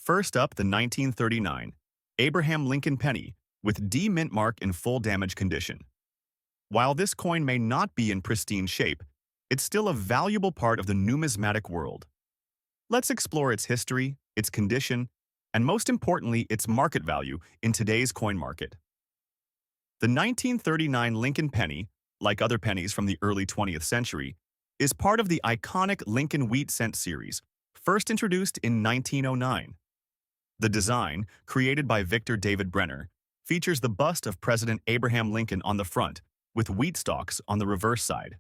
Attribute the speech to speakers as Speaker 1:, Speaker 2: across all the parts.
Speaker 1: First up, the 1939 Abraham Lincoln penny with D mint mark in full damage condition. While this coin may not be in pristine shape, it's still a valuable part of the numismatic world. Let's explore its history, its condition, and most importantly, its market value in today's coin market. The 1939 Lincoln penny, like other pennies from the early 20th century, is part of the iconic Lincoln Wheat Cent series, first introduced in 1909. The design, created by Victor David Brenner, features the bust of President Abraham Lincoln on the front, with wheat stalks on the reverse side.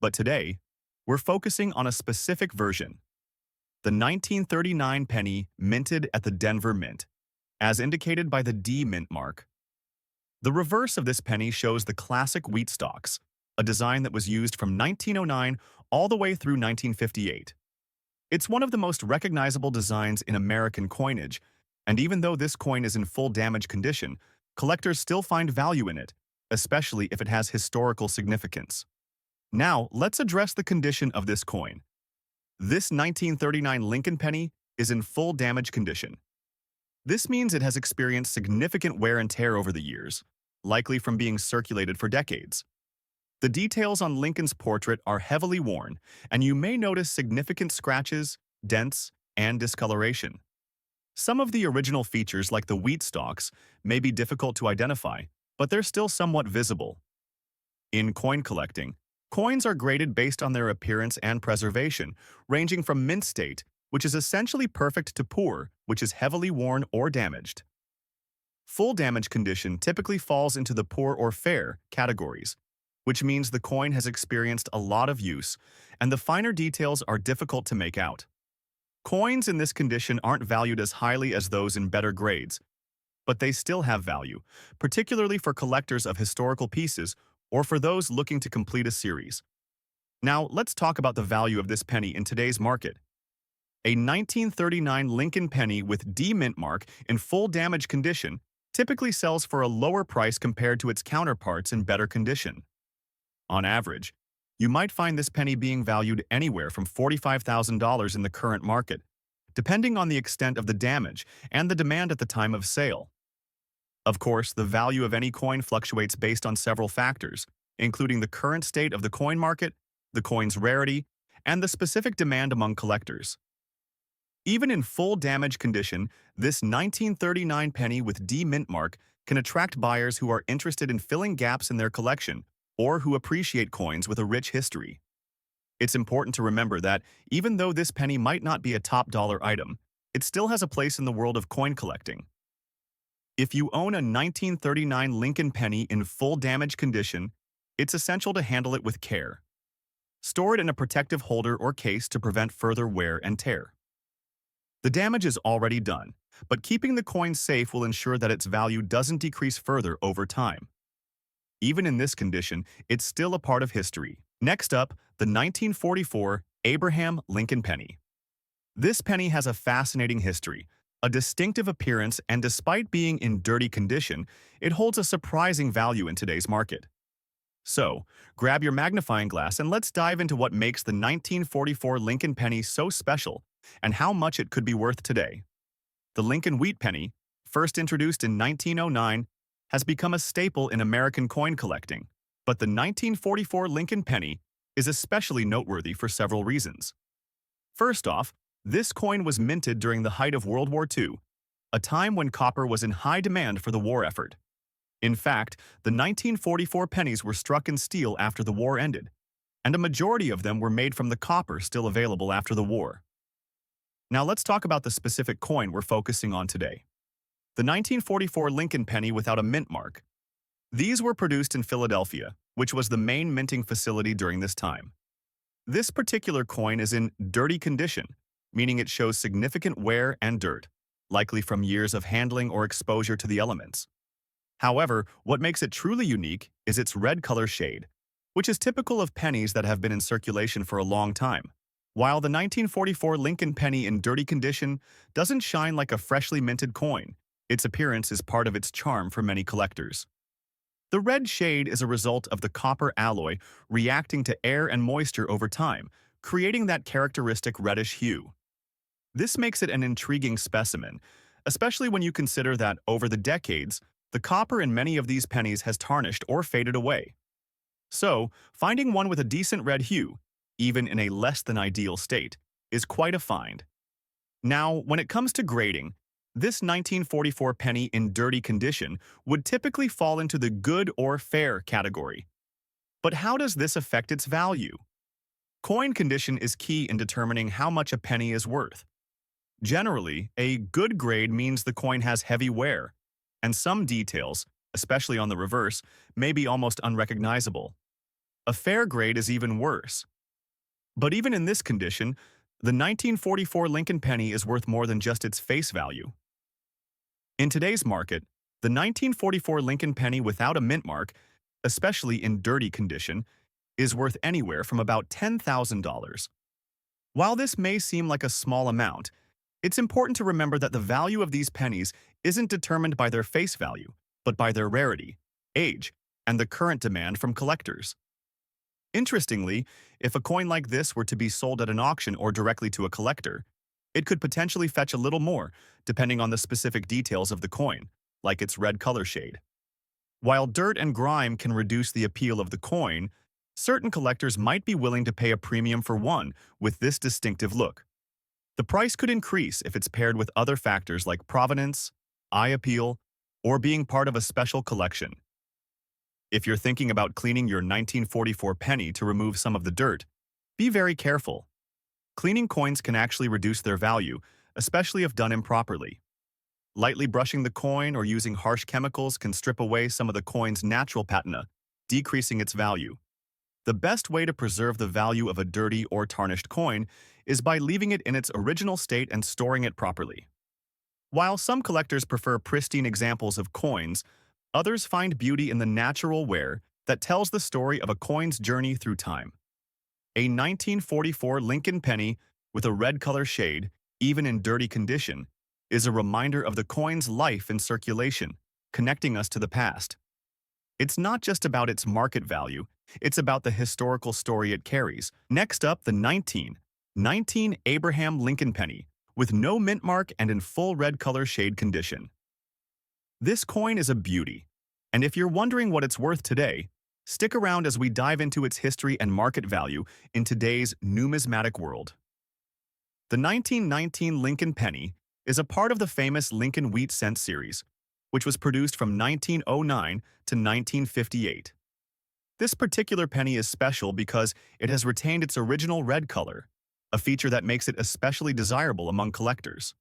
Speaker 1: But today, we're focusing on a specific version, the 1939 penny minted at the Denver Mint, as indicated by the D mint mark. The reverse of this penny shows the classic wheat stalks, a design that was used from 1909 all the way through 1958. It's one of the most recognizable designs in American coinage, and even though this coin is in full damage condition, collectors still find value in it, especially if it has historical significance. Now, let's address the condition of this coin. This 1939 Lincoln penny is in full damage condition. This means it has experienced significant wear and tear over the years, likely from being circulated for decades. The details on Lincoln's portrait are heavily worn, and you may notice significant scratches, dents, and discoloration. Some of the original features, like the wheat stalks, may be difficult to identify, but they're still somewhat visible. In coin collecting, coins are graded based on their appearance and preservation, ranging from mint state, which is essentially perfect, to poor, which is heavily worn or damaged. Full damage condition typically falls into the poor or fair categories, which means the coin has experienced a lot of use, and the finer details are difficult to make out. Coins in this condition aren't valued as highly as those in better grades, but they still have value, particularly for collectors of historical pieces or for those looking to complete a series. Now, let's talk about the value of this penny in today's market. A 1939 Lincoln penny with D mint mark in full damage condition typically sells for a lower price compared to its counterparts in better condition. On average, you might find this penny being valued anywhere from $45,000 in the current market, depending on the extent of the damage and the demand at the time of sale. Of course, the value of any coin fluctuates based on several factors, including the current state of the coin market, the coin's rarity, and the specific demand among collectors. Even in full damage condition, this 1939 penny with D mint mark can attract buyers who are interested in filling gaps in their collection or who appreciate coins with a rich history. It's important to remember that even though this penny might not be a top dollar item, it still has a place in the world of coin collecting. If you own a 1939 Lincoln penny in full damage condition, it's essential to handle it with care. Store it in a protective holder or case to prevent further wear and tear. The damage is already done, but keeping the coin safe will ensure that its value doesn't decrease further over time. Even in this condition, it's still a part of history. Next up, the 1944 Abraham Lincoln penny. This penny has a fascinating history, a distinctive appearance, and despite being in dirty condition, it holds a surprising value in today's market. So, grab your magnifying glass and let's dive into what makes the 1944 Lincoln penny so special and how much it could be worth today. The Lincoln Wheat Penny, first introduced in 1909, has become a staple in American coin collecting, but the 1944 Lincoln penny is especially noteworthy for several reasons. First off, this coin was minted during the height of World War II, a time when copper was in high demand for the war effort. In fact, the 1944 pennies were struck in steel after the war ended, and a majority of them were made from the copper still available after the war. Now let's talk about the specific coin we're focusing on today. The 1944 Lincoln penny without a mint mark. These were produced in Philadelphia, which was the main minting facility during this time. This particular coin is in dirty condition, meaning it shows significant wear and dirt, likely from years of handling or exposure to the elements. However, what makes it truly unique is its red color shade, which is typical of pennies that have been in circulation for a long time. While the 1944 Lincoln penny in dirty condition doesn't shine like a freshly minted coin, its appearance is part of its charm for many collectors. The red shade is a result of the copper alloy reacting to air and moisture over time, creating that characteristic reddish hue. This makes it an intriguing specimen, especially when you consider that over the decades, the copper in many of these pennies has tarnished or faded away. So, finding one with a decent red hue, even in a less than ideal state, is quite a find. Now, when it comes to grading, this 1944 penny in dirty condition would typically fall into the good or fair category. But how does this affect its value? Coin condition is key in determining how much a penny is worth. Generally, a good grade means the coin has heavy wear, and some details, especially on the reverse, may be almost unrecognizable. A fair grade is even worse. But even in this condition, the 1944 Lincoln penny is worth more than just its face value. In today's market, the 1944 Lincoln penny without a mint mark, especially in dirty condition, is worth anywhere from about $10,000. While this may seem like a small amount, it's important to remember that the value of these pennies isn't determined by their face value, but by their rarity, age, and the current demand from collectors. Interestingly, if a coin like this were to be sold at an auction or directly to a collector, it could potentially fetch a little more, depending on the specific details of the coin, like its red color shade. While dirt and grime can reduce the appeal of the coin, certain collectors might be willing to pay a premium for one with this distinctive look. The price could increase if it's paired with other factors like provenance, eye appeal, or being part of a special collection. If you're thinking about cleaning your 1944 penny to remove some of the dirt, be very careful. Cleaning coins can actually reduce their value, especially if done improperly. Lightly brushing the coin or using harsh chemicals can strip away some of the coin's natural patina, decreasing its value. The best way to preserve the value of a dirty or tarnished coin is by leaving it in its original state and storing it properly. While some collectors prefer pristine examples of coins, others find beauty in the natural wear that tells the story of a coin's journey through time. A 1944 Lincoln penny with a red color shade, even in dirty condition, is a reminder of the coin's life in circulation, connecting us to the past. It's not just about its market value, it's about the historical story it carries. Next up, the 1919 Abraham Lincoln penny, with no mint mark and in full red color shade condition. This coin is a beauty, and if you're wondering what it's worth today, stick around as we dive into its history and market value in today's numismatic world. The 1919 Lincoln penny is a part of the famous Lincoln Wheat Cent series, which was produced from 1909 to 1958. This particular penny is special because it has retained its original red color, a feature that makes it especially desirable among collectors.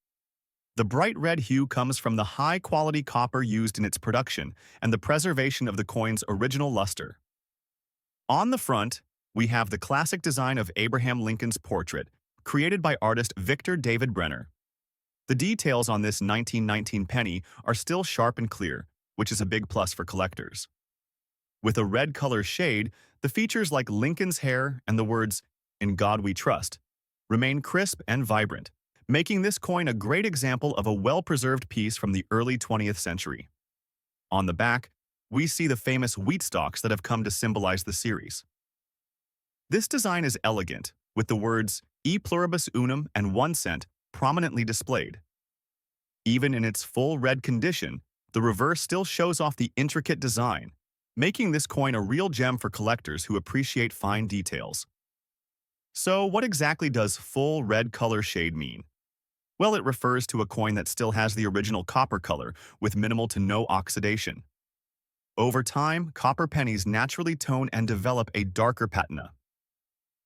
Speaker 1: The bright red hue comes from the high-quality copper used in its production and the preservation of the coin's original luster. On the front, we have the classic design of Abraham Lincoln's portrait, created by artist Victor David Brenner. The details on this 1919 penny are still sharp and clear, which is a big plus for collectors. With a red color shade, the features like Lincoln's hair and the words, "In God We Trust," remain crisp and vibrant, making this coin a great example of a well-preserved piece from the early 20th century. On the back, we see the famous wheat stalks that have come to symbolize the series. This design is elegant, with the words E pluribus unum and 1 cent prominently displayed. Even in its full red condition, the reverse still shows off the intricate design, making this coin a real gem for collectors who appreciate fine details. So, what exactly does full red color shade mean? Well, it refers to a coin that still has the original copper color with minimal to no oxidation. Over time, copper pennies naturally tone and develop a darker patina.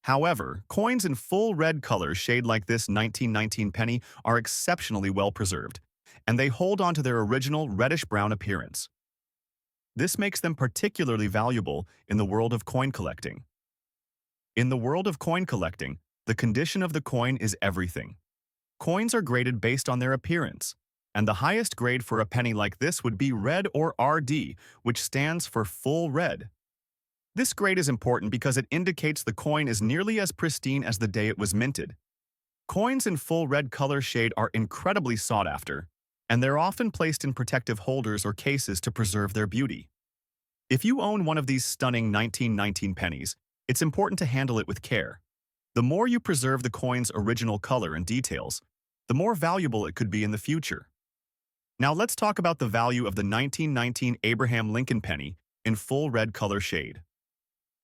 Speaker 1: However, coins in full red color shade like this 1919 penny are exceptionally well preserved, and they hold on to their original reddish-brown appearance. This makes them particularly valuable in the world of coin collecting. In the world of coin collecting, the condition of the coin is everything. Coins are graded based on their appearance, and the highest grade for a penny like this would be red or RD, which stands for full red. This grade is important because it indicates the coin is nearly as pristine as the day it was minted. Coins in full red color shade are incredibly sought after, and they're often placed in protective holders or cases to preserve their beauty. If you own one of these stunning 1919 pennies, it's important to handle it with care. The more you preserve the coin's original color and details, the more valuable it could be in the future. Now let's talk about the value of the 1919 Abraham Lincoln penny in full red color shade.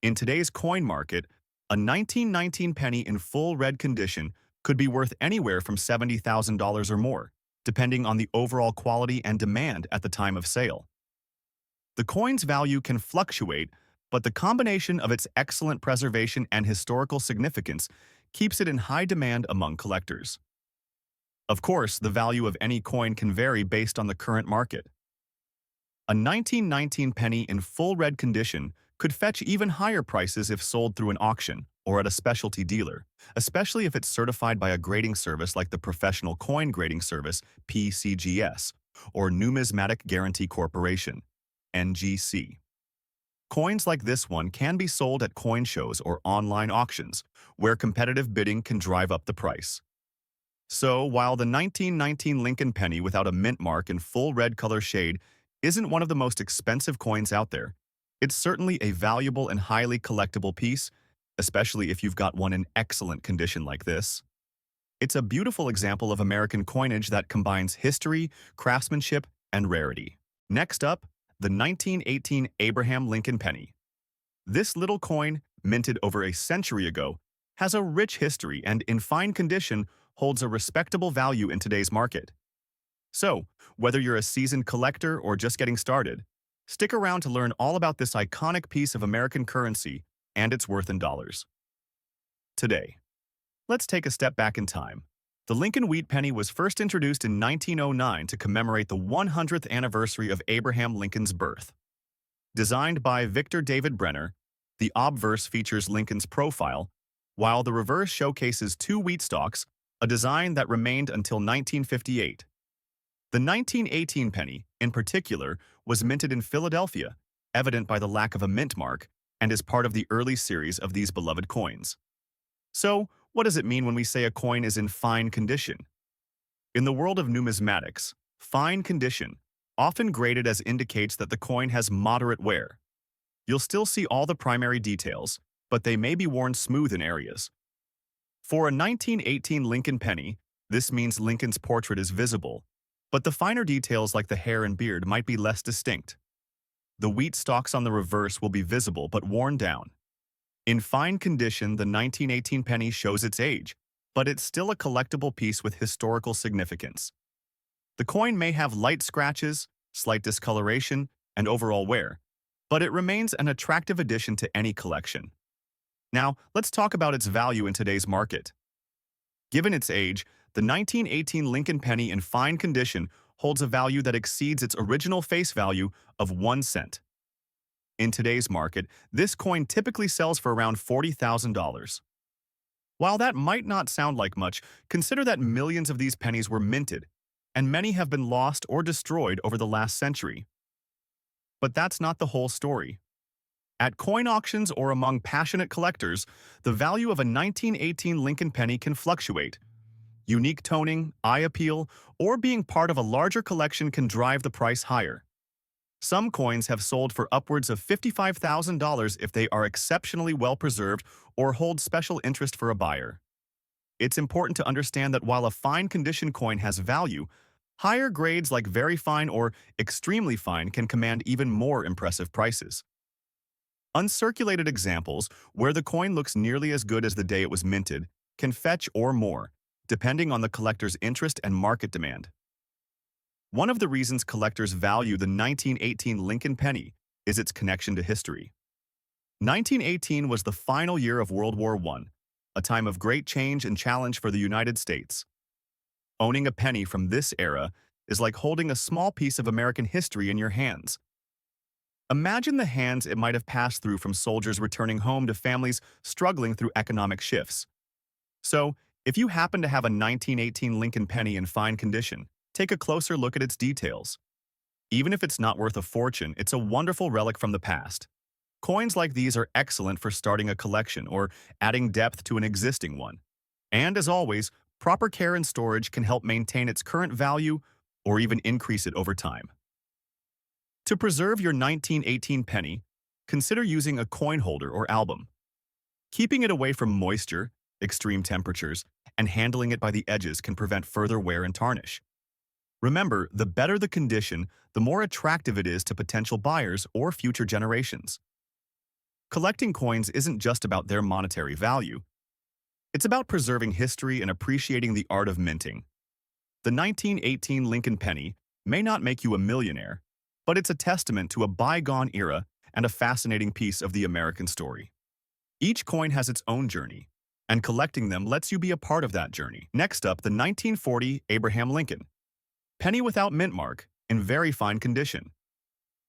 Speaker 1: In today's coin market, a 1919 penny in full red condition could be worth anywhere from $70,000 or more, depending on the overall quality and demand at the time of sale. The coin's value can fluctuate, but the combination of its excellent preservation and historical significance keeps it in high demand among collectors. Of course, the value of any coin can vary based on the current market. A 1919 penny in full red condition could fetch even higher prices if sold through an auction or at a specialty dealer, especially if it's certified by a grading service like the Professional Coin Grading Service, PCGS, or Numismatic Guarantee Corporation, NGC. Coins like this one can be sold at coin shows or online auctions, where competitive bidding can drive up the price. So, while the 1919 Lincoln penny without a mint mark in full red color shade isn't one of the most expensive coins out there, it's certainly a valuable and highly collectible piece, especially if you've got one in excellent condition like this. It's a beautiful example of American coinage that combines history, craftsmanship, and rarity. Next up, the 1918 Abraham Lincoln penny. This little coin, minted over a century ago, has a rich history and, in fine condition, holds a respectable value in today's market. So, whether you're a seasoned collector or just getting started, stick around to learn all about this iconic piece of American currency and its worth in dollars. Today, let's take a step back in time. The Lincoln Wheat Penny was first introduced in 1909 to commemorate the 100th anniversary of Abraham Lincoln's birth. Designed by Victor David Brenner, the obverse features Lincoln's profile, while the reverse showcases two wheat stalks, a design that remained until 1958. The 1918 penny, in particular, was minted in Philadelphia, evident by the lack of a mint mark, and is part of the early series of these beloved coins. So, what does it mean when we say a coin is in fine condition? In the world of numismatics, fine condition, often graded as indicates that the coin has moderate wear. You'll still see all the primary details, but they may be worn smooth in areas. For a 1918 Lincoln penny, this means Lincoln's portrait is visible, but the finer details like the hair and beard might be less distinct. The wheat stalks on the reverse will be visible but worn down. In fine condition, the 1918 penny shows its age, but it's still a collectible piece with historical significance. The coin may have light scratches, slight discoloration, and overall wear, but it remains an attractive addition to any collection. Now, let's talk about its value in today's market. Given its age, the 1918 Lincoln penny in fine condition holds a value that exceeds its original face value of 1 cent. In today's market, this coin typically sells for around $40,000. While that might not sound like much, consider that millions of these pennies were minted, and many have been lost or destroyed over the last century. But that's not the whole story. At coin auctions or among passionate collectors, the value of a 1918 Lincoln penny can fluctuate. Unique toning, eye appeal, or being part of a larger collection can drive the price higher. Some coins have sold for upwards of $55,000 if they are exceptionally well preserved or hold special interest for a buyer. It's important to understand that while a fine condition coin has value, higher grades like very fine or extremely fine can command even more impressive prices. Uncirculated examples, where the coin looks nearly as good as the day it was minted, can fetch or more, depending on the collector's interest and market demand. One of the reasons collectors value the 1918 Lincoln penny is its connection to history. 1918 was the final year of World War I, a time of great change and challenge for the United States. Owning a penny from this era is like holding a small piece of American history in your hands. Imagine the hands it might have passed through from soldiers returning home to families struggling through economic shifts. So, if you happen to have a 1918 Lincoln penny in fine condition, take a closer look at its details. Even if it's not worth a fortune, it's a wonderful relic from the past. Coins like these are excellent for starting a collection or adding depth to an existing one. And as always, proper care and storage can help maintain its current value or even increase it over time. To preserve your 1918 penny, consider using a coin holder or album. Keeping it away from moisture, extreme temperatures, and handling it by the edges can prevent further wear and tarnish. Remember, the better the condition, the more attractive it is to potential buyers or future generations. Collecting coins isn't just about their monetary value. It's about preserving history and appreciating the art of minting. The 1918 Lincoln penny may not make you a millionaire, but it's a testament to a bygone era and a fascinating piece of the American story. Each coin has its own journey, and collecting them lets you be a part of that journey. Next up, the 1940 Abraham Lincoln penny without mint mark, in very fine condition.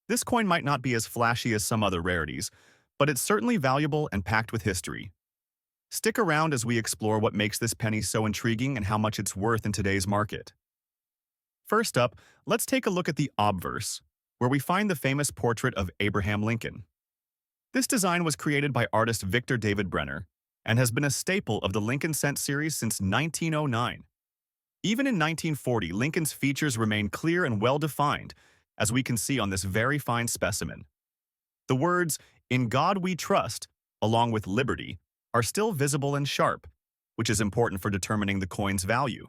Speaker 1: This coin might not be as flashy as some other rarities, but it's certainly valuable and packed with history. Stick around as we explore what makes this penny so intriguing and how much it's worth in today's market. First up, let's take a look at the obverse, where we find the famous portrait of Abraham Lincoln. This design was created by artist Victor David Brenner and has been a staple of the Lincoln Cent series since 1909. Even in 1940, Lincoln's features remain clear and well-defined, as we can see on this very fine specimen. The words, "In God we trust," along with "liberty," are still visible and sharp, which is important for determining the coin's value.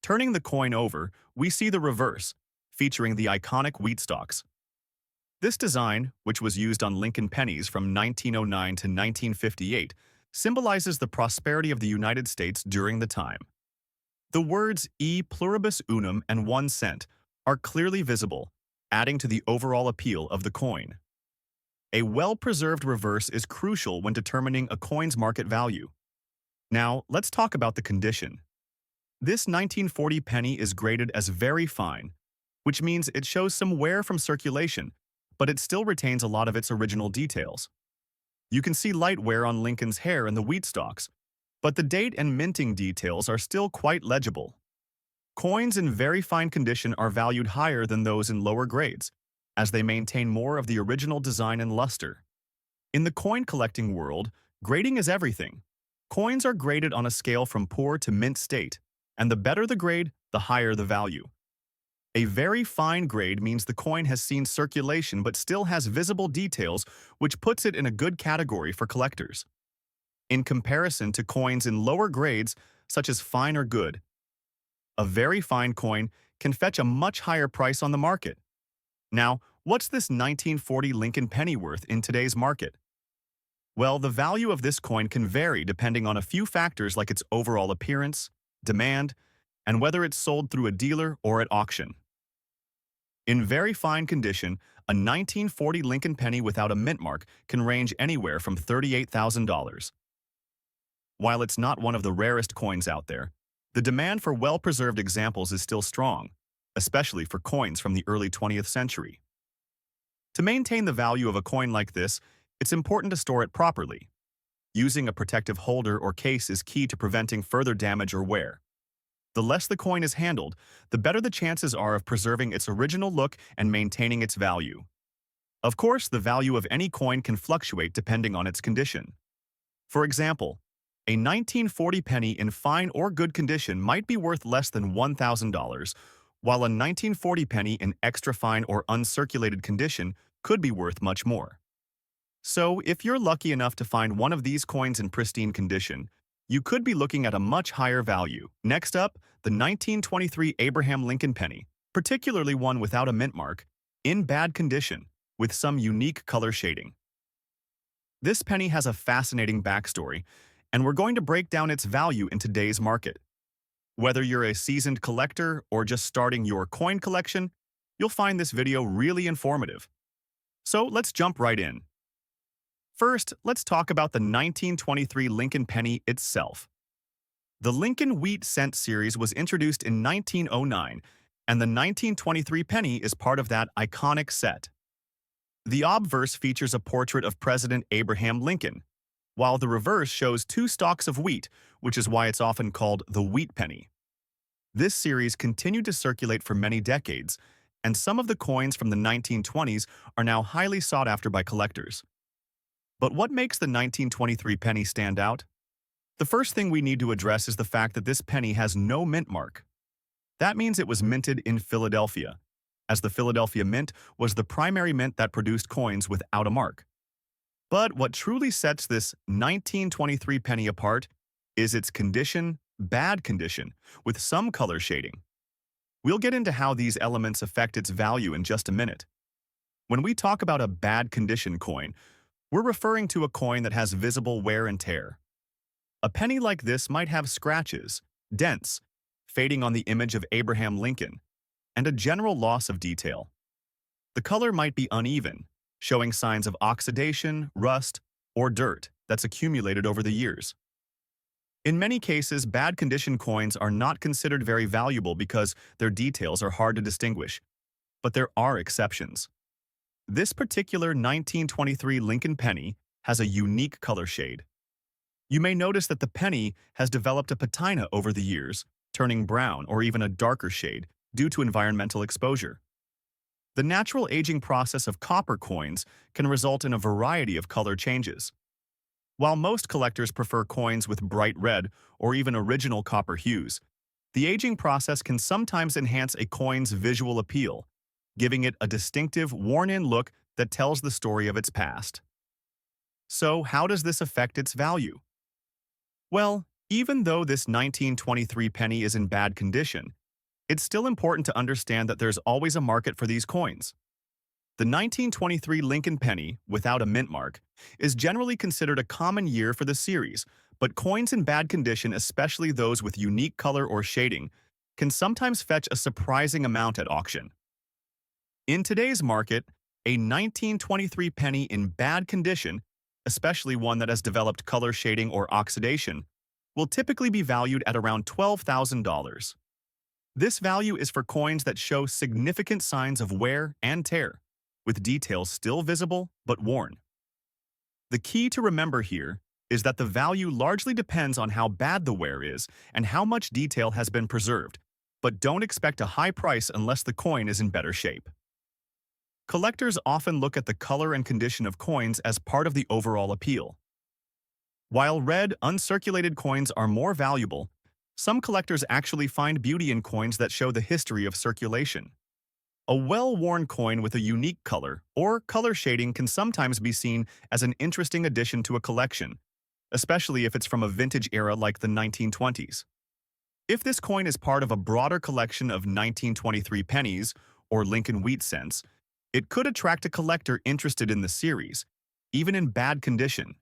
Speaker 1: Turning the coin over, we see the reverse, featuring the iconic wheat stalks. This design, which was used on Lincoln pennies from 1909 to 1958, symbolizes the prosperity of the United States during the time. The words "E pluribus unum" and 1 cent are clearly visible, adding to the overall appeal of the coin. A well-preserved reverse is crucial when determining a coin's market value. Now, let's talk about the condition. This 1940 penny is graded as very fine, which means it shows some wear from circulation, but it still retains a lot of its original details. You can see light wear on Lincoln's hair and the wheat stalks, but the date and minting details are still quite legible. Coins in very fine condition are valued higher than those in lower grades, as they maintain more of the original design and luster. In the coin collecting world, grading is everything. Coins are graded on a scale from poor to mint state, and the better the grade, the higher the value. A very fine grade means the coin has seen circulation but still has visible details, which puts it in a good category for collectors. In comparison to coins in lower grades, such as fine or good, a very fine coin can fetch a much higher price on the market. Now, what's this 1940 Lincoln penny worth in today's market? Well, the value of this coin can vary depending on a few factors like its overall appearance, demand, and whether it's sold through a dealer or at auction. In very fine condition, a 1940 Lincoln penny without a mint mark can range anywhere from $38,000. While it's not one of the rarest coins out there, the demand for well-preserved examples is still strong, especially for coins from the early 20th century. To maintain the value of a coin like this, it's important to store it properly. Using a protective holder or case is key to preventing further damage or wear. The less the coin is handled, the better the chances are of preserving its original look and maintaining its value. Of course, the value of any coin can fluctuate depending on its condition. For example, a 1940 penny in fine or good condition might be worth less than $1,000, while a 1940 penny in extra fine or uncirculated condition could be worth much more. So, if you're lucky enough to find one of these coins in pristine condition, you could be looking at a much higher value. Next up, the 1923 Abraham Lincoln penny, particularly one without a mint mark, in bad condition, with some unique color shading. This penny has a fascinating backstory, and we're going to break down its value in today's market. Whether you're a seasoned collector or just starting your coin collection, you'll find this video really informative. So let's jump right in. First, let's talk about the 1923 Lincoln penny itself. The Lincoln Wheat Cent series was introduced in 1909, and the 1923 penny is part of that iconic set. The obverse features a portrait of President Abraham Lincoln, while the reverse shows 2 stalks of wheat, which is why it's often called the Wheat Penny. This series continued to circulate for many decades, and some of the coins from the 1920s are now highly sought after by collectors. But what makes the 1923 penny stand out? The first thing we need to address is the fact that this penny has no mint mark. That means it was minted in Philadelphia, as the Philadelphia Mint was the primary mint that produced coins without a mark. But what truly sets this 1923 penny apart is its condition, bad condition, with some color shading. We'll get into how these elements affect its value in just a minute. When we talk about a bad condition coin, we're referring to a coin that has visible wear and tear. A penny like this might have scratches, dents, fading on the image of Abraham Lincoln, and a general loss of detail. The color might be uneven, showing signs of oxidation, rust, or dirt that's accumulated over the years. In many cases, bad condition coins are not considered very valuable because their details are hard to distinguish, but there are exceptions. This particular 1923 Lincoln penny has a unique color shade. You may notice that the penny has developed a patina over the years, turning brown or even a darker shade due to environmental exposure. The natural aging process of copper coins can result in a variety of color changes. While most collectors prefer coins with bright red or even original copper hues, the aging process can sometimes enhance a coin's visual appeal, giving it a distinctive, worn-in look that tells the story of its past. So, how does this affect its value? Well, even though this 1923 penny is in bad condition, it's still important to understand that there's always a market for these coins. The 1923 Lincoln penny, without a mint mark, is generally considered a common year for the series, but coins in bad condition, especially those with unique color or shading, can sometimes fetch a surprising amount at auction. In today's market, a 1923 penny in bad condition, especially one that has developed color shading or oxidation, will typically be valued at around $12,000. This value is for coins that show significant signs of wear and tear, with details still visible but worn. The key to remember here is that the value largely depends on how bad the wear is and how much detail has been preserved, but don't expect a high price unless the coin is in better shape. Collectors often look at the color and condition of coins as part of the overall appeal. While red, uncirculated coins are more valuable, some collectors actually find beauty in coins that show the history of circulation. A well-worn coin with a unique color or color shading can sometimes be seen as an interesting addition to a collection, especially if it's from a vintage era like the 1920s. If this coin is part of a broader collection of 1923 pennies or Lincoln wheat cents, it could attract a collector interested in the series, even in bad condition.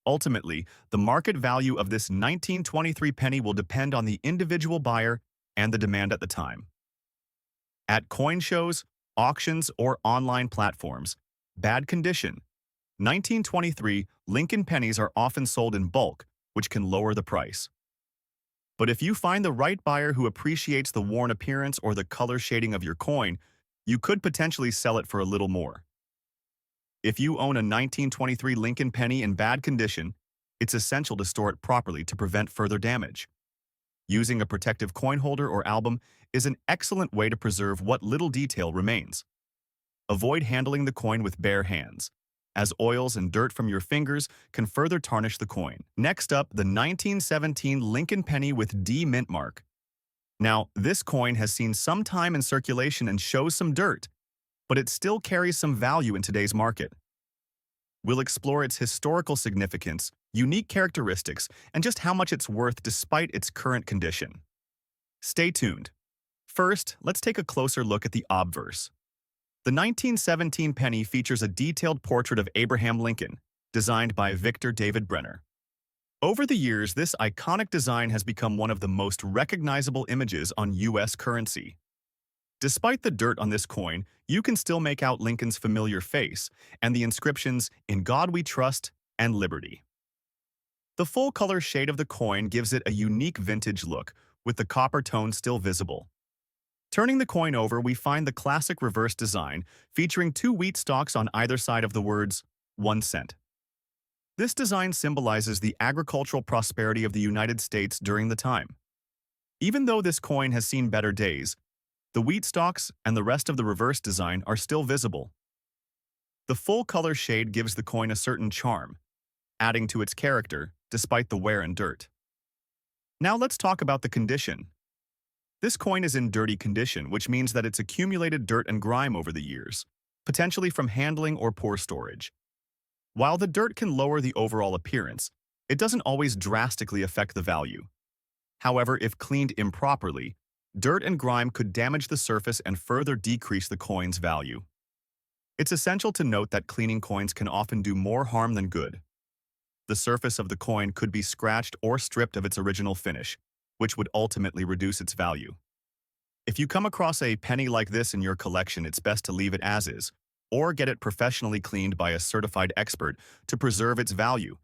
Speaker 1: Ultimately, the market value of this 1923 penny will depend on the individual buyer and the demand at the time. At coin shows, auctions, or online platforms, bad condition, 1923 Lincoln pennies are often sold in bulk, which can lower the price. But if you find the right buyer who appreciates the worn appearance or the color shading of your coin, you could potentially sell it for a little more. If you own a 1923 Lincoln penny in bad condition, it's essential to store it properly to prevent further damage. Using a protective coin holder or album is an excellent way to preserve what little detail remains. Avoid handling the coin with bare hands, as oils and dirt from your fingers can further tarnish the coin. Next up, the 1917 Lincoln penny with D mint mark. Now, this coin has seen some time in circulation and shows some dirt, but it still carries some value in today's market. We'll explore its historical significance, unique characteristics, and just how much it's worth despite its current condition. Stay tuned. First, let's take a closer look at the obverse. The 1917 penny features a detailed portrait of Abraham Lincoln, designed by Victor David Brenner. Over the years, this iconic design has become one of the most recognizable images on U.S. currency. Despite the dirt on this coin, you can still make out Lincoln's familiar face and the inscriptions, "In God We Trust" and "Liberty." The full color shade of the coin gives it a unique vintage look, with the copper tone still visible. Turning the coin over, we find the classic reverse design, featuring two wheat stalks on either side of the words, 1 cent. This design symbolizes the agricultural prosperity of the United States during the time. Even though this coin has seen better days, the wheat stalks and the rest of the reverse design are still visible. The full color shade gives the coin a certain charm, adding to its character despite the wear and dirt. Now let's talk about the condition. This coin is in dirty condition, which means that it's accumulated dirt and grime over the years, potentially from handling or poor storage. While the dirt can lower the overall appearance, It doesn't always drastically affect the value. However, if cleaned improperly, dirt and grime could damage the surface and further decrease the coin's value. It's essential to note that cleaning coins can often do more harm than good. The surface of the coin could be scratched or stripped of its original finish, which would ultimately reduce its value. If you come across a penny like this in your collection, it's best to leave it as is, or get it professionally cleaned by a certified expert to preserve its value.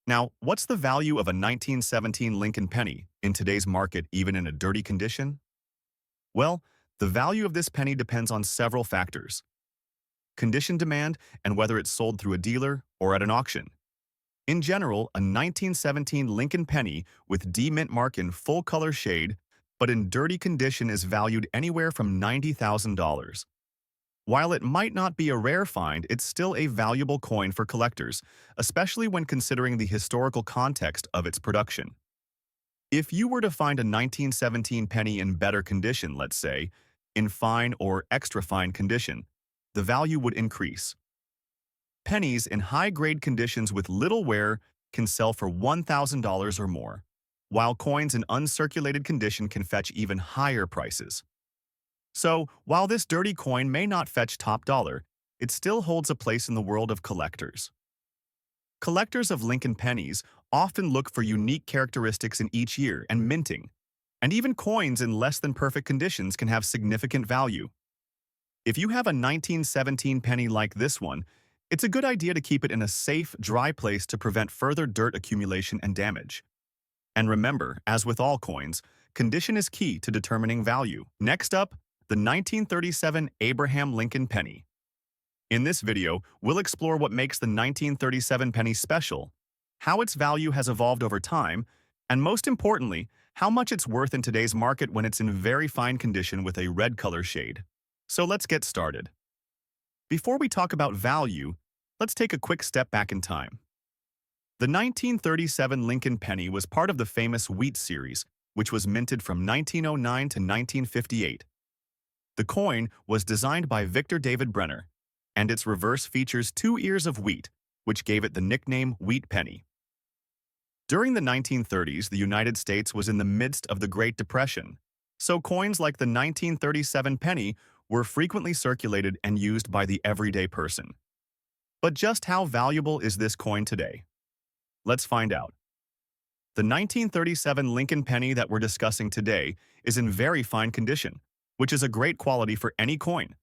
Speaker 1: Now, what's the value of a 1917 Lincoln penny in today's market, even in a dirty condition? Well, the value of this penny depends on several factors: condition, demand, and whether it's sold through a dealer or at an auction. In general, a 1917 Lincoln penny with D mint mark in full color shade, but in dirty condition, is valued anywhere from $90,000. While it might not be a rare find, it's still a valuable coin for collectors, especially when considering the historical context of its production. If you were to find a 1917 penny in better condition, let's say, in fine or extra fine condition, the value would increase. Pennies in high-grade conditions with little wear can sell for $1,000 or more, while coins in uncirculated condition can fetch even higher prices. So, while this dirty coin may not fetch top dollar, it still holds a place in the world of collectors. Collectors of Lincoln pennies often look for unique characteristics in each year and minting, and even coins in less than perfect conditions can have significant value. If you have a 1917 penny like this one, it's a good idea to keep it in a safe, dry place to prevent further dirt accumulation and damage. And remember, as with all coins, condition is key to determining value. Next up, the 1937 Abraham Lincoln penny. In this video, we'll explore what makes the 1937 penny special, how its value has evolved over time, and most importantly, how much it's worth in today's market when it's in very fine condition with a red color shade. So let's get started. Before we talk about value, let's take a quick step back in time. The 1937 Lincoln penny was part of the famous Wheat series, which was minted from 1909 to 1958. The coin was designed by Victor David Brenner, and its reverse features 2 ears of wheat, which gave it the nickname Wheat Penny. During the 1930s, the United States was in the midst of the Great Depression, so coins like the 1937 penny were frequently circulated and used by the everyday person. But just how valuable is this coin today? Let's find out. The 1937 Lincoln penny that we're discussing today is in very fine condition, which is a great quality for any coin.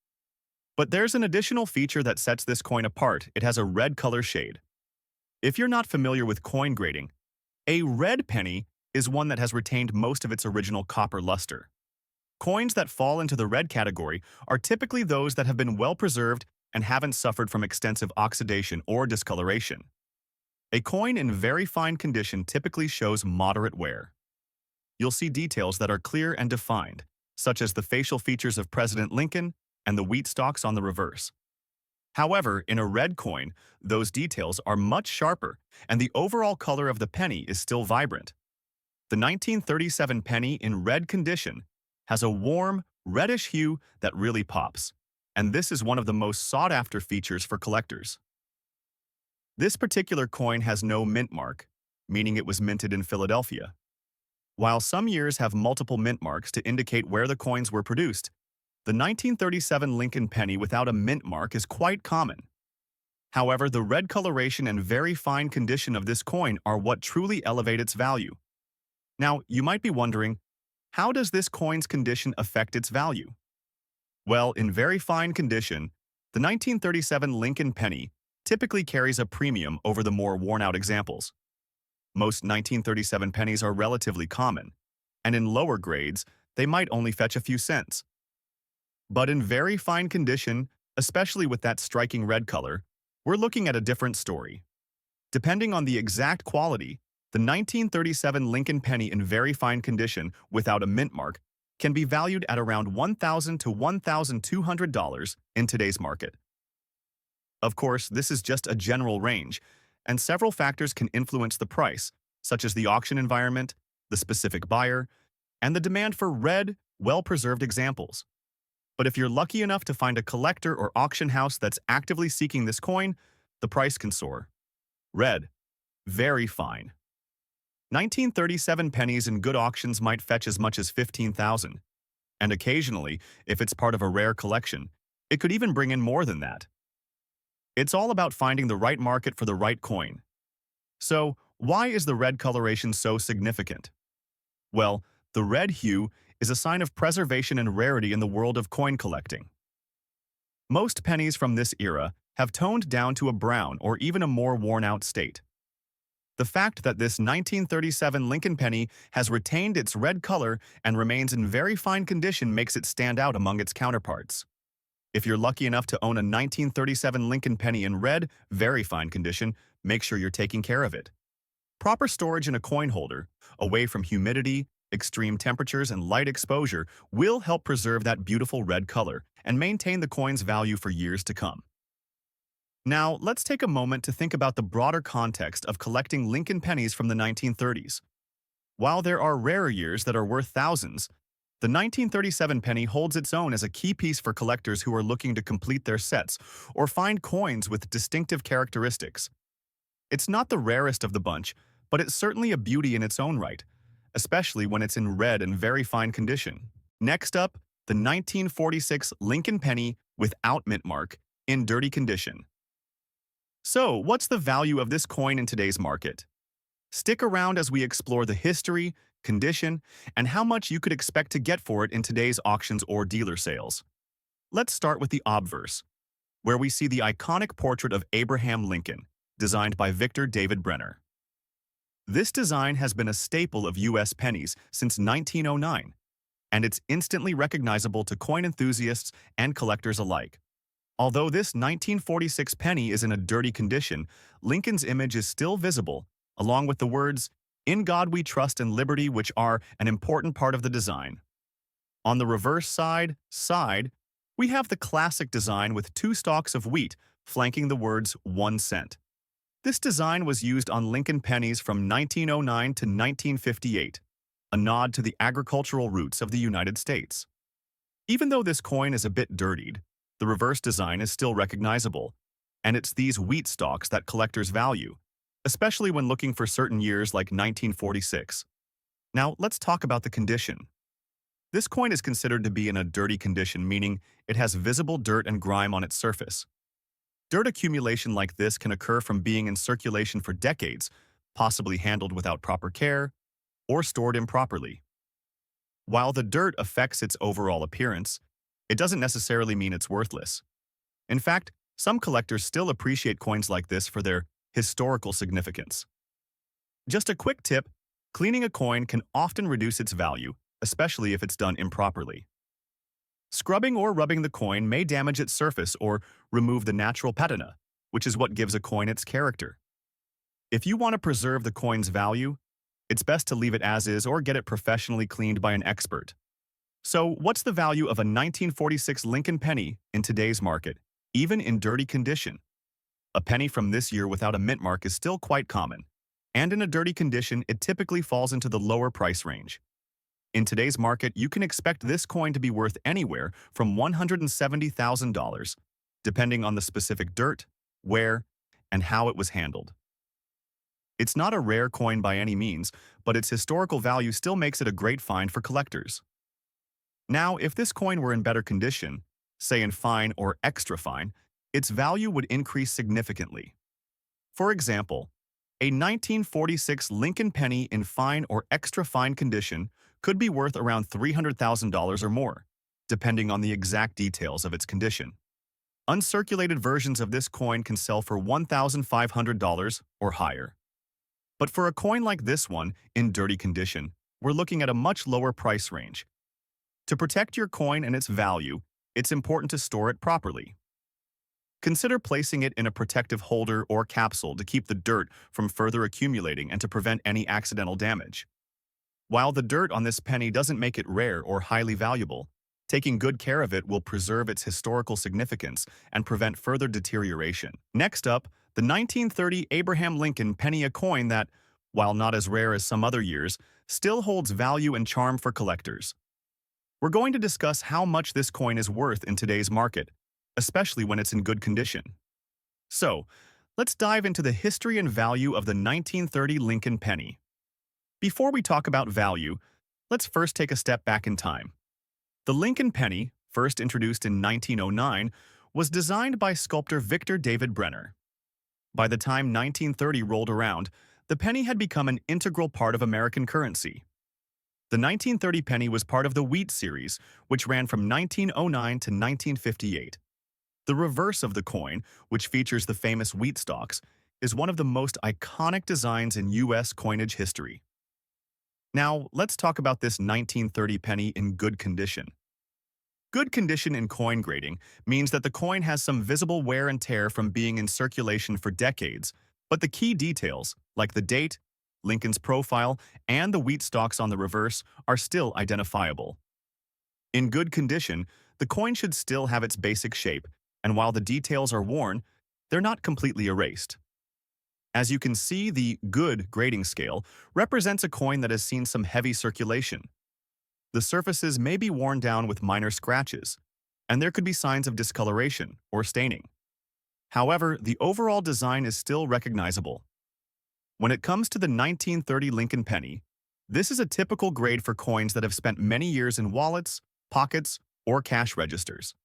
Speaker 1: But there's an additional feature that sets this coin apart. It has a red color shade. If you're not familiar with coin grading, a red penny is one that has retained most of its original copper luster. Coins that fall into the red category are typically those that have been well preserved and haven't suffered from extensive oxidation or discoloration. A coin in very fine condition typically shows moderate wear. You'll see details that are clear and defined, such as the facial features of President Lincoln and the wheat stalks on the reverse. However, in a red coin, those details are much sharper, and the overall color of the penny is still vibrant. The 1937 penny in red condition has a warm, reddish hue that really pops, and this is one of the most sought-after features for collectors. This particular coin has no mint mark, meaning it was minted in Philadelphia. While some years have multiple mint marks to indicate where the coins were produced, the 1937 Lincoln penny without a mint mark is quite common. However, the red coloration and very fine condition of this coin are what truly elevate its value. Now, you might be wondering, how does this coin's condition affect its value? Well, in very fine condition, the 1937 Lincoln penny typically carries a premium over the more worn-out examples. Most 1937 pennies are relatively common, and in lower grades, they might only fetch a few cents. But in very fine condition, especially with that striking red color, we're looking at a different story. Depending on the exact quality, the 1937 Lincoln penny in very fine condition without a mint mark can be valued at around $1,000 to $1,200 in today's market. Of course, this is just a general range, and several factors can influence the price, such as the auction environment, the specific buyer, and the demand for red, well-preserved examples. But if you're lucky enough to find a collector or auction house that's actively seeking this coin, the price can soar. Red. very fine. 1937 pennies in good auctions might fetch as much as 15,000, and occasionally, if it's part of a rare collection, it could even bring in more than that. It's all about finding the right market for the right coin. So, why is the red coloration so significant? Well, the red hue is a sign of preservation and rarity in the world of coin collecting. Most pennies from this era have toned down to a brown or even a more worn-out state. The fact that this 1937 Lincoln penny has retained its red color and remains in very fine condition makes it stand out among its counterparts. If you're lucky enough to own a 1937 Lincoln penny in red, very fine condition, make sure you're taking care of it. Proper storage in a coin holder, away from humidity, extreme temperatures, and light exposure, will help preserve that beautiful red color and maintain the coin's value for years to come. Now, let's take a moment to think about the broader context of collecting Lincoln pennies from the 1930s. While there are rarer years that are worth thousands, the 1937 penny holds its own as a key piece for collectors who are looking to complete their sets or find coins with distinctive characteristics. It's not the rarest of the bunch, but it's certainly a beauty in its own right, especially when it's in red and very fine condition. Next up, the 1946 Lincoln penny without mint mark in dirty condition. So, what's the value of this coin in today's market? Stick around as we explore the history, condition, and how much you could expect to get for it in today's auctions or dealer sales. Let's start with the obverse, where we see the iconic portrait of Abraham Lincoln, designed by Victor David Brenner. This design has been a staple of U.S. pennies since 1909, and it's instantly recognizable to coin enthusiasts and collectors alike. Although this 1946 penny is in a dirty condition, Lincoln's image is still visible, along with the words, "In God we trust and liberty," which are an important part of the design. On the reverse side, we have the classic design with two stalks of wheat flanking the words 1 cent. This design was used on Lincoln pennies from 1909 to 1958, a nod to the agricultural roots of the United States. Even though this coin is a bit dirtied, the reverse design is still recognizable, and it's these wheat stalks that collectors value, especially when looking for certain years like 1946. Now, let's talk about the condition. This coin is considered to be in a dirty condition, meaning it has visible dirt and grime on its surface. Dirt accumulation like this can occur from being in circulation for decades, possibly handled without proper care, or stored improperly. While the dirt affects its overall appearance, it doesn't necessarily mean it's worthless. In fact, some collectors still appreciate coins like this for their historical significance. Just a quick tip, cleaning a coin can often reduce its value, especially if it's done improperly. Scrubbing or rubbing the coin may damage its surface or remove the natural patina, which is what gives a coin its character. If you want to preserve the coin's value, it's best to leave it as is or get it professionally cleaned by an expert. So, what's the value of a 1946 Lincoln penny in today's market, even in dirty condition? A penny from this year without a mint mark is still quite common, and in a dirty condition, it typically falls into the lower price range. In today's market, you can expect this coin to be worth anywhere from $170,000, depending on the specific dirt, where, and how it was handled. It's not a rare coin by any means, but its historical value still makes it a great find for collectors. Now, if this coin were in better condition, say in fine or extra fine, its value would increase significantly. For example, a 1946 Lincoln penny in fine or extra fine condition could be worth around $300,000 or more, depending on the exact details of its condition. Uncirculated versions of this coin can sell for $1,500 or higher. But for a coin like this one, in dirty condition, we're looking at a much lower price range. To protect your coin and its value, it's important to store it properly. Consider placing it in a protective holder or capsule to keep the dirt from further accumulating and to prevent any accidental damage. While the dirt on this penny doesn't make it rare or highly valuable, taking good care of it will preserve its historical significance and prevent further deterioration. Next up, the 1930 Abraham Lincoln penny, a coin that, while not as rare as some other years, still holds value and charm for collectors. We're going to discuss how much this coin is worth in today's market, especially when it's in good condition. So, let's dive into the history and value of the 1930 Lincoln penny. Before we talk about value, let's first take a step back in time. The Lincoln penny, first introduced in 1909, was designed by sculptor Victor David Brenner. By the time 1930 rolled around, the penny had become an integral part of American currency. The 1930 penny was part of the Wheat series, which ran from 1909 to 1958. The reverse of the coin, which features the famous wheat stalks, is one of the most iconic designs in U.S. coinage history. Now, let's talk about this 1930 penny in good condition. Good condition in coin grading means that the coin has some visible wear and tear from being in circulation for decades, but the key details, like the date, Lincoln's profile, and the wheat stalks on the reverse, are still identifiable. In good condition, the coin should still have its basic shape, and while the details are worn, they're not completely erased. As you can see, the good grading scale represents a coin that has seen some heavy circulation. The surfaces may be worn down with minor scratches, and there could be signs of discoloration or staining. However, the overall design is still recognizable. When it comes to the 1930 Lincoln penny, this is a typical grade for coins that have spent many years in wallets, pockets, or cash registers.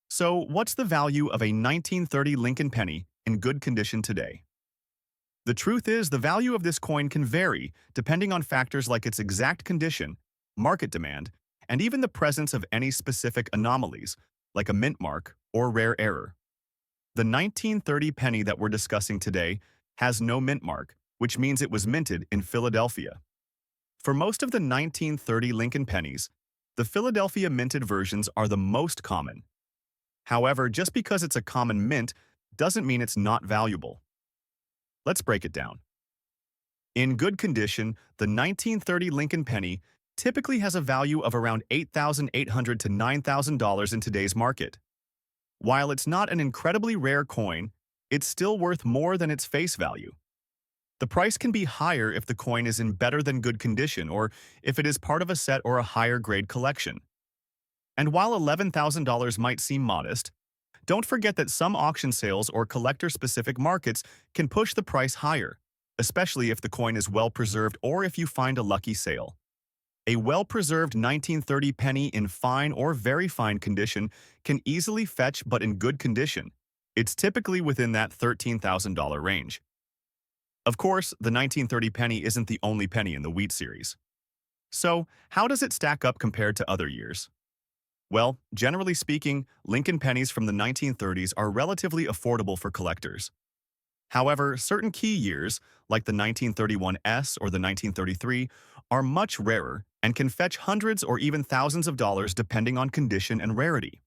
Speaker 1: So, what's the value of a 1930 Lincoln penny in good condition today? The truth is, the value of this coin can vary depending on factors like its exact condition, market demand, and even the presence of any specific anomalies, like a mint mark or rare error. The 1930 penny that we're discussing today has no mint mark, which means it was minted in Philadelphia. For most of the 1930 Lincoln pennies, the Philadelphia minted versions are the most common. However, just because it's a common mint doesn't mean it's not valuable. Let's break it down. In good condition, the 1930 Lincoln penny typically has a value of around $8,800 to $9,000 in today's market. While it's not an incredibly rare coin, it's still worth more than its face value. The price can be higher if the coin is in better than good condition or if it is part of a set or a higher grade collection. And while $11,000 might seem modest, don't forget that some auction sales or collector-specific markets can push the price higher, especially if the coin is well-preserved or if you find a lucky sale. A well-preserved 1930 penny in fine or very fine condition can easily fetch, but in good condition, it's typically within that $13,000 range. Of course, the 1930 penny isn't the only penny in the Wheat series. So, how does it stack up compared to other years? Well, generally speaking, Lincoln pennies from the 1930s are relatively affordable for collectors. However, certain key years, like the 1931 or the 1933, are much rarer and can fetch hundreds or even thousands of dollars depending on condition and rarity.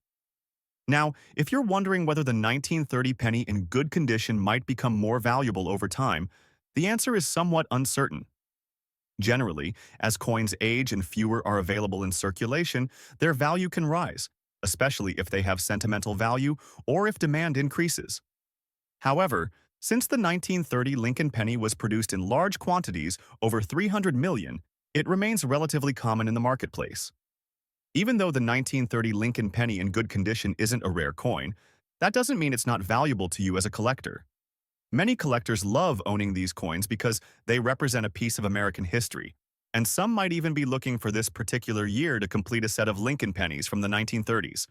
Speaker 1: Now, if you're wondering whether the 1930 penny in good condition might become more valuable over time, the answer is somewhat uncertain. Generally, as coins age and fewer are available in circulation, their value can rise, especially if they have sentimental value or if demand increases. However, since the 1930 Lincoln penny was produced in large quantities, over 300 million, it remains relatively common in the marketplace. Even though the 1930 Lincoln penny in good condition isn't a rare coin, that doesn't mean it's not valuable to you as a collector. Many collectors love owning these coins because they represent a piece of American history, and some might even be looking for this particular year to complete a set of Lincoln pennies from the 1930s.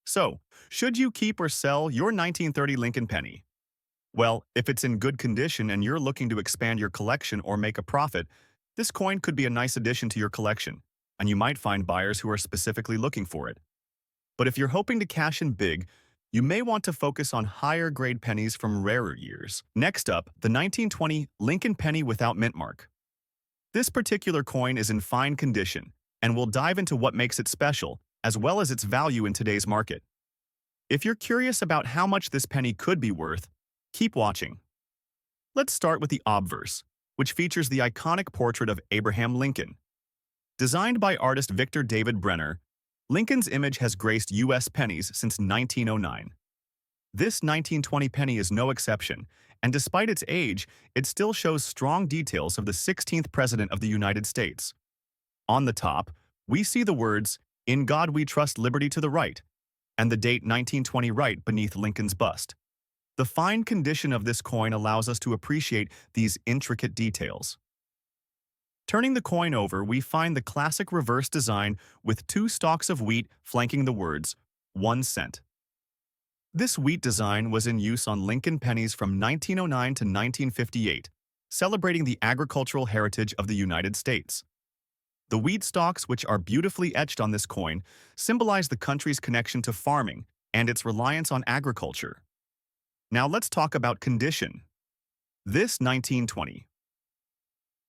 Speaker 1: So, should you keep or sell your 1930 Lincoln penny? Well, if it's in good condition and you're looking to expand your collection or make a profit, this coin could be a nice addition to your collection, and you might find buyers who are specifically looking for it. But if you're hoping to cash in big, you may want to focus on higher grade pennies from rarer years. Next up, the 1920 Lincoln penny without mint mark. This particular coin is in fine condition, and we'll dive into what makes it special, as well as its value in today's market. If you're curious about how much this penny could be worth, keep watching. Let's start with the obverse, which features the iconic portrait of Abraham Lincoln. Designed by artist Victor David Brenner, Lincoln's image has graced U.S. pennies since 1909. This 1920 penny is no exception, and despite its age, it still shows strong details of the 16th President of the United States. On the top, we see the words, "In God We Trust, Liberty" to the right, and the date 1920 right beneath Lincoln's bust. The fine condition of this coin allows us to appreciate these intricate details. Turning the coin over, we find the classic reverse design with two stalks of wheat flanking the words, 1 cent. This wheat design was in use on Lincoln pennies from 1909 to 1958, celebrating the agricultural heritage of the United States. The wheat stalks, which are beautifully etched on this coin, symbolize the country's connection to farming and its reliance on agriculture. Now let's talk about condition. This 1920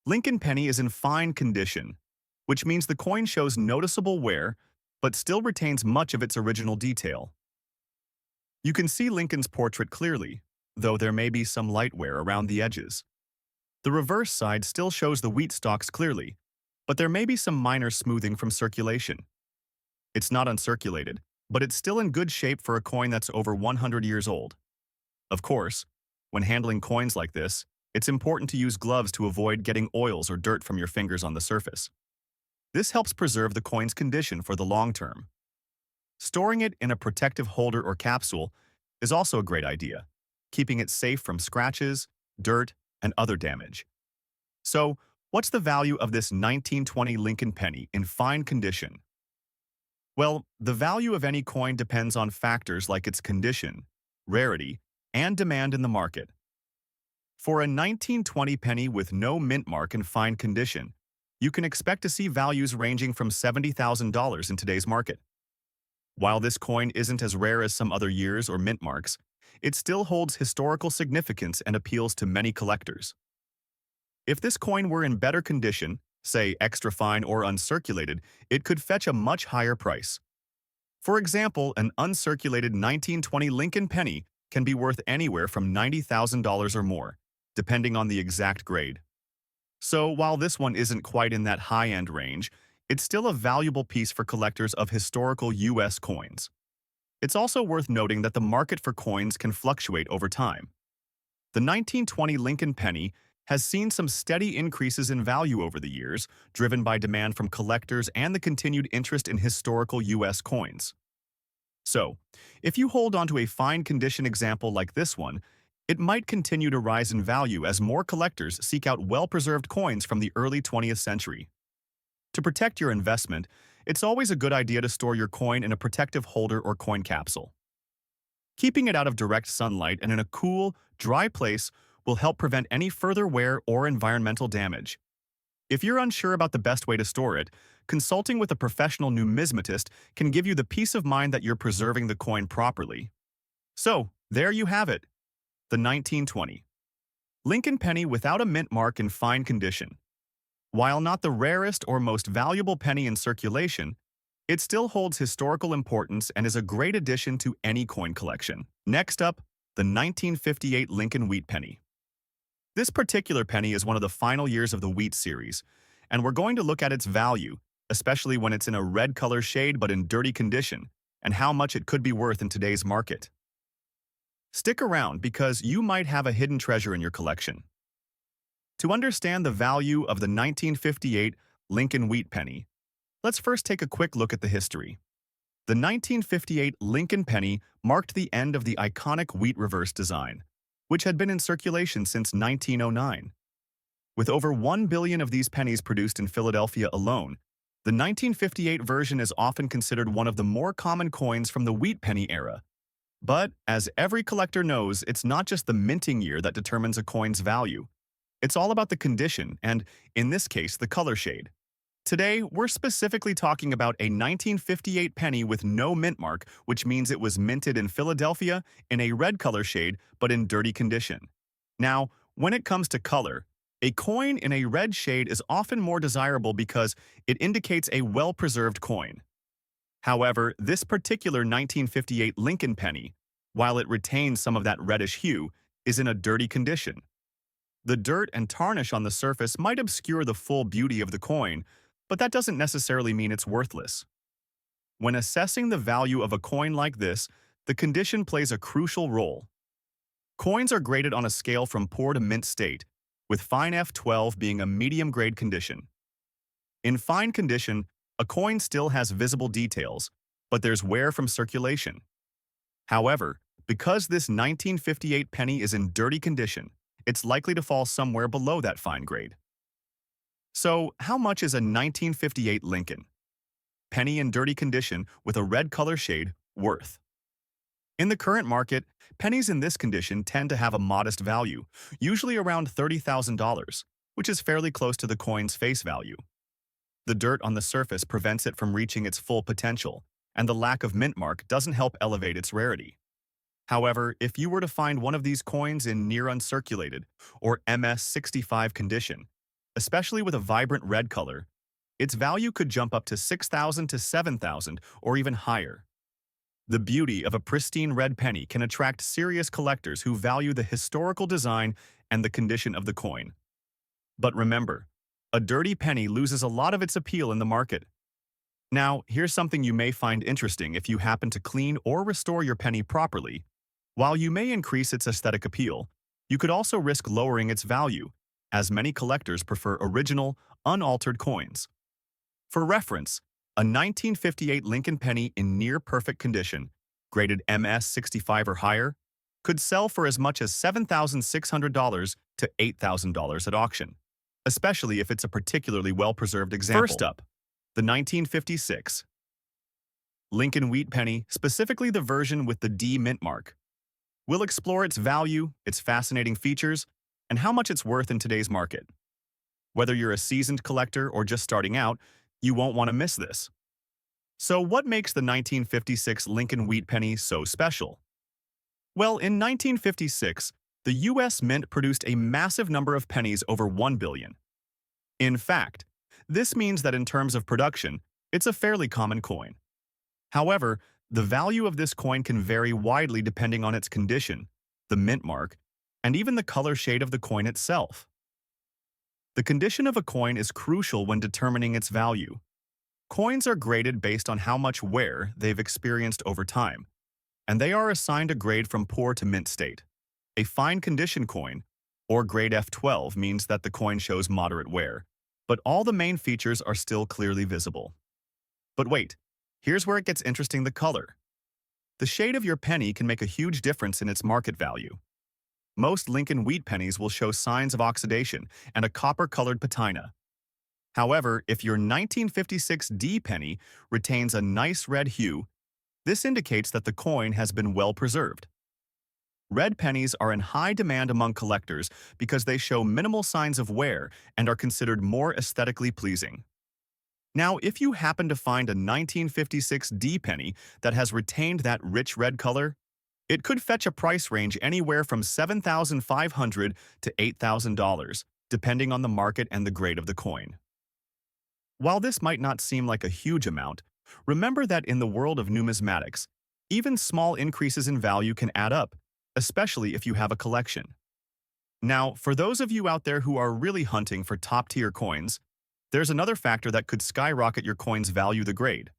Speaker 1: Lincoln penny is in fine condition, which means the coin shows noticeable wear, but still retains much of its original detail. You can see Lincoln's portrait clearly, though there may be some light wear around the edges. The reverse side still shows the wheat stalks clearly, but there may be some minor smoothing from circulation. It's not uncirculated, but it's still in good shape for a coin that's over 100 years old. Of course, when handling coins like this, it's important to use gloves to avoid getting oils or dirt from your fingers on the surface. This helps preserve the coin's condition for the long term. Storing it in a protective holder or capsule is also a great idea, keeping it safe from scratches, dirt, and other damage. So, what's the value of this 1920 Lincoln penny in fine condition? Well, the value of any coin depends on factors like its condition, rarity, and demand in the market. For a 1920 penny with no mint mark in fine condition, you can expect to see values ranging from $70,000 in today's market. While this coin isn't as rare as some other years or mint marks, it still holds historical significance and appeals to many collectors. If this coin were in better condition, say extra fine or uncirculated, it could fetch a much higher price. For example, an uncirculated 1920 Lincoln penny can be worth anywhere from $90,000 or more, depending on the exact grade. So while this one isn't quite in that high-end range, it's still a valuable piece for collectors of historical U.S. coins. It's also worth noting that the market for coins can fluctuate over time. The 1920 Lincoln penny has seen some steady increases in value over the years, driven by demand from collectors and the continued interest in historical U.S. coins. So, if you hold onto a fine condition example like this one, it might continue to rise in value as more collectors seek out well-preserved coins from the early 20th century. To protect your investment, it's always a good idea to store your coin in a protective holder or coin capsule. Keeping it out of direct sunlight and in a cool, dry place will help prevent any further wear or environmental damage. If you're unsure about the best way to store it, consulting with a professional numismatist can give you the peace of mind that you're preserving the coin properly. So, there you have it, the 1920 Lincoln penny without a mint mark in fine condition. While not the rarest or most valuable penny in circulation, it still holds historical importance and is a great addition to any coin collection. Next up, the 1958 Lincoln Wheat Penny. This particular penny is one of the final years of the Wheat series, and we're going to look at its value, especially when it's in a red color shade but in dirty condition, and how much it could be worth in today's market. Stick around because you might have a hidden treasure in your collection. To understand the value of the 1958 Lincoln Wheat Penny, let's first take a quick look at the history. The 1958 Lincoln Penny marked the end of the iconic wheat reverse design, which had been in circulation since 1909. With over 1 billion of these pennies produced in Philadelphia alone, the 1958 version is often considered one of the more common coins from the wheat penny era. But, as every collector knows, it's not just the minting year that determines a coin's value. It's all about the condition and, in this case, the color shade. Today, we're specifically talking about a 1958 penny with no mint mark, which means it was minted in Philadelphia in a red color shade but in dirty condition. Now, when it comes to color, a coin in a red shade is often more desirable because it indicates a well-preserved coin. However, this particular 1958 Lincoln penny, while it retains some of that reddish hue, is in a dirty condition. The dirt and tarnish on the surface might obscure the full beauty of the coin, but that doesn't necessarily mean it's worthless. When assessing the value of a coin like this, the condition plays a crucial role. Coins are graded on a scale from poor to mint state, with fine F12 being a medium-grade condition. In fine condition, a coin still has visible details, but there's wear from circulation. However, Because this 1958 penny is in dirty condition, it's likely to fall somewhere below that fine grade. So, how much is a 1958 Lincoln penny in dirty condition with a red color shade worth? In the current market, pennies in this condition tend to have a modest value, usually around $30,000, which is fairly close to the coin's face value. The dirt on the surface prevents it from reaching its full potential, and the lack of mint mark doesn't help elevate its rarity. However, if you were to find one of these coins in near uncirculated or MS65 condition, especially with a vibrant red color, its value could jump up to 6,000 to 7,000 or even higher. The beauty of a pristine red penny can attract serious collectors who value the historical design and the condition of the coin. But remember, a dirty penny loses a lot of its appeal in the market. Now, here's something you may find interesting if you happen to clean or restore your penny properly. While you may increase its aesthetic appeal, you could also risk lowering its value, as many collectors prefer original, unaltered coins. For reference, a 1958 Lincoln penny in near-perfect condition, graded MS65 or higher, could sell for as much as $7,600 to $8,000 at auction, especially if it's a particularly well-preserved example. First up, the 1956 Lincoln Wheat Penny, specifically the version with the D mint mark. We'll explore its value, its fascinating features, and how much it's worth in today's market. Whether you're a seasoned collector or just starting out, you won't want to miss this. So what makes the 1956 Lincoln Wheat Penny so special? Well, in 1956, the U.S. Mint produced a massive number of pennies over 1 billion. In fact, this means that in terms of production, it's a fairly common coin. However, the value of this coin can vary widely depending on its condition, the mint mark, and even the color shade of the coin itself. The condition of a coin is crucial when determining its value. Coins are graded based on how much wear they've experienced over time, and they are assigned a grade from poor to mint state. A fine condition coin, or grade F12, means that the coin shows moderate wear, but all the main features are still clearly visible. But wait, here's where it gets interesting: the color. The shade of your penny can make a huge difference in its market value. Most Lincoln Wheat pennies will show signs of oxidation and a copper-colored patina. However, if your 1956 D penny retains a nice red hue, this indicates that the coin has been well preserved. Red pennies are in high demand among collectors because they show minimal signs of wear and are considered more aesthetically pleasing. Now, if you happen to find a 1956 D penny that has retained that rich red color, it could fetch a price range anywhere from $7,500 to $8,000, depending on the market and the grade of the coin. While this might not seem like a huge amount, remember that in the world of numismatics, even small increases in value can add up, especially if you have a collection. Now, for those of you out there who are really hunting for top-tier coins, there's another factor that could skyrocket your coin's value: the grade.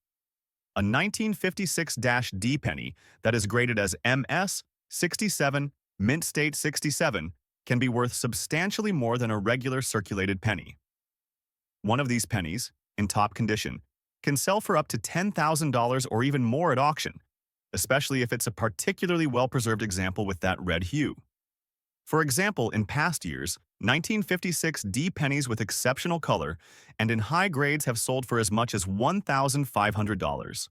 Speaker 1: A 1956-D penny that is graded as MS 67, mint state 67, can be worth substantially more than a regular circulated penny. One of these pennies, in top condition, can sell for up to $10,000 or even more at auction, especially if it's a particularly well-preserved example with that red hue. For example, in past years, 1956 D pennies with exceptional color and in high grades have sold for as much as $1,500.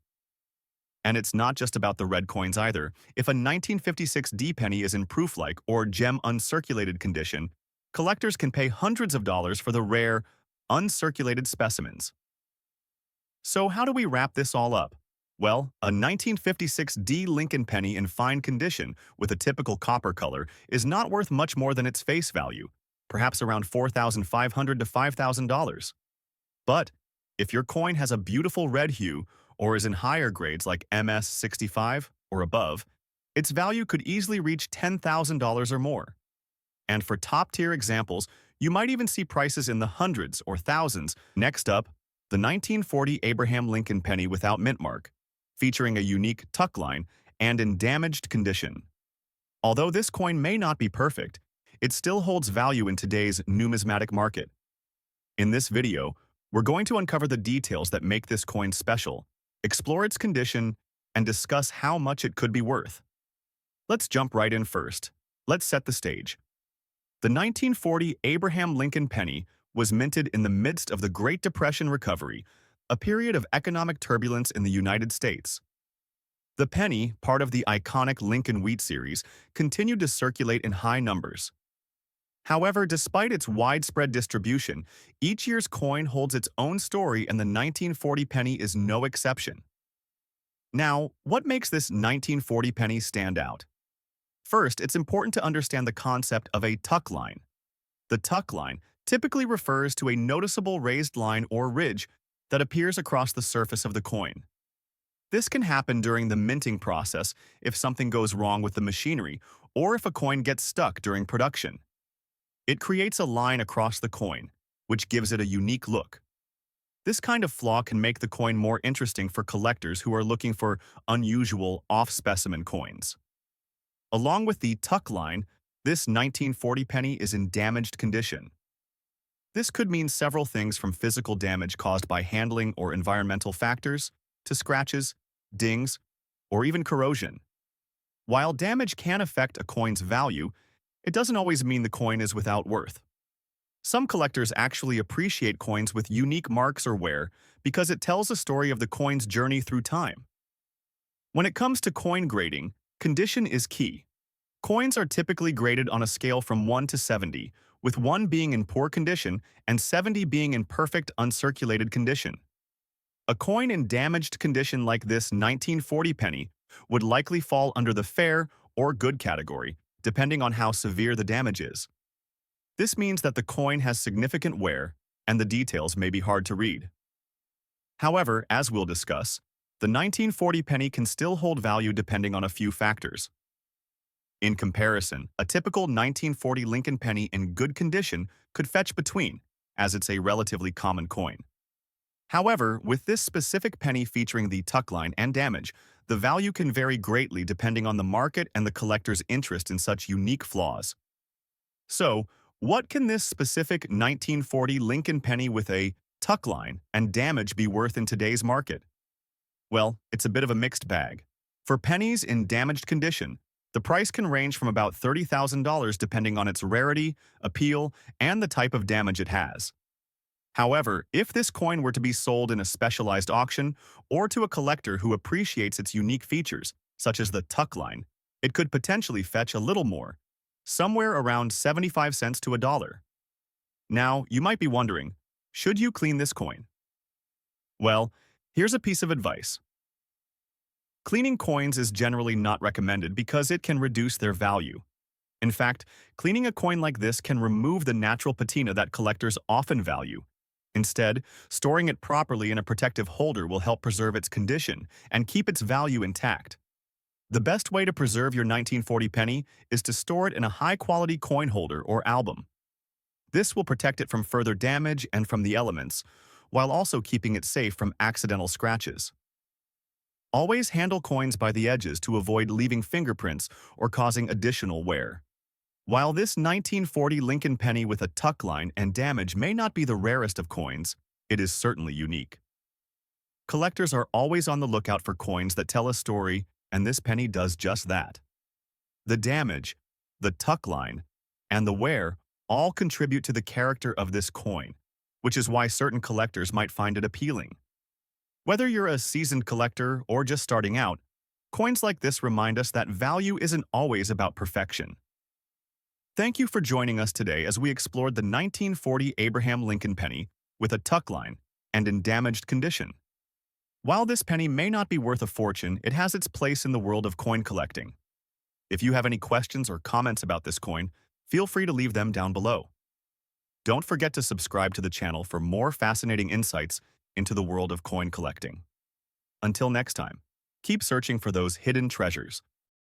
Speaker 1: And it's not just about the red coins either. If a 1956 D penny is in proof-like or gem uncirculated condition, collectors can pay hundreds of dollars for the rare, uncirculated specimens. So how do we wrap this all up? Well, a 1956 D Lincoln penny in fine condition with a typical copper color is not worth much more than its face value, perhaps around $4,500 to $5,000. But if your coin has a beautiful red hue or is in higher grades like MS 65 or above, its value could easily reach $10,000 or more. And for top-tier examples, you might even see prices in the hundreds or thousands. Next up, the 1940 Abraham Lincoln penny without mint mark, featuring a unique tuck line and in damaged condition. Although this coin may not be perfect, it still holds value in today's numismatic market. In this video, we're going to uncover the details that make this coin special, explore its condition, and discuss how much it could be worth. Let's jump right in first. Let's set the stage. The 1940 Abraham Lincoln penny was minted in the midst of the Great Depression recovery, a period of economic turbulence in the United States. The penny, part of the iconic Lincoln Wheat series, continued to circulate in high numbers. However, despite its widespread distribution, each year's coin holds its own story and the 1940 penny is no exception. Now, what makes this 1940 penny stand out? First, it's important to understand the concept of a tuck line. The tuck line typically refers to a noticeable raised line or ridge that appears across the surface of the coin. This can happen during the minting process if something goes wrong with the machinery or if a coin gets stuck during production. It creates a line across the coin, which gives it a unique look. This kind of flaw can make the coin more interesting for collectors who are looking for unusual, off-specimen coins. Along with the tuck line, this 1940 penny is in damaged condition. This could mean several things from physical damage caused by handling or environmental factors, to scratches, dings, or even corrosion. While damage can affect a coin's value, it doesn't always mean the coin is without worth. Some collectors actually appreciate coins with unique marks or wear because it tells a story of the coin's journey through time. When it comes to coin grading, condition is key. Coins are typically graded on a scale from 1 to 70, with 1 being in poor condition and 70 being in perfect uncirculated condition. A coin in damaged condition like this 1940 penny would likely fall under the fair or good category, depending on how severe the damage is. This means that the coin has significant wear, and the details may be hard to read. However, as we'll discuss, the 1940 penny can still hold value depending on a few factors. In comparison, a typical 1940 Lincoln penny in good condition could fetch between, as it's a relatively common coin. However, with this specific penny featuring the tuck line and damage, the value can vary greatly depending on the market and the collector's interest in such unique flaws. So, what can this specific 1940 Lincoln penny with a tuck line and damage be worth in today's market? Well, it's a bit of a mixed bag. For pennies in damaged condition, the price can range from about $30,000 depending on its rarity, appeal, and the type of damage it has. However, if this coin were to be sold in a specialized auction or to a collector who appreciates its unique features, such as the tuck line, it could potentially fetch a little more, somewhere around 75 cents to $1. Now, you might be wondering, should you clean this coin? Well, here's a piece of advice. Cleaning coins is generally not recommended because it can reduce their value. In fact, cleaning a coin like this can remove the natural patina that collectors often value. Instead, storing it properly in a protective holder will help preserve its condition and keep its value intact. The best way to preserve your 1940 penny is to store it in a high-quality coin holder or album. This will protect it from further damage and from the elements, while also keeping it safe from accidental scratches. Always handle coins by the edges to avoid leaving fingerprints or causing additional wear. While this 1940 Lincoln penny with a tuck line and damage may not be the rarest of coins, it is certainly unique. Collectors are always on the lookout for coins that tell a story, and this penny does just that. The damage, the tuck line, and the wear all contribute to the character of this coin, which is why certain collectors might find it appealing. Whether you're a seasoned collector or just starting out, coins like this remind us that value isn't always about perfection. Thank you for joining us today as we explored the 1940 Abraham Lincoln penny with a tuck line and in damaged condition. While this penny may not be worth a fortune, it has its place in the world of coin collecting. If you have any questions or comments about this coin, feel free to leave them down below. Don't forget to subscribe to the channel for more fascinating insights into the world of coin collecting. Until next time, keep searching for those hidden treasures.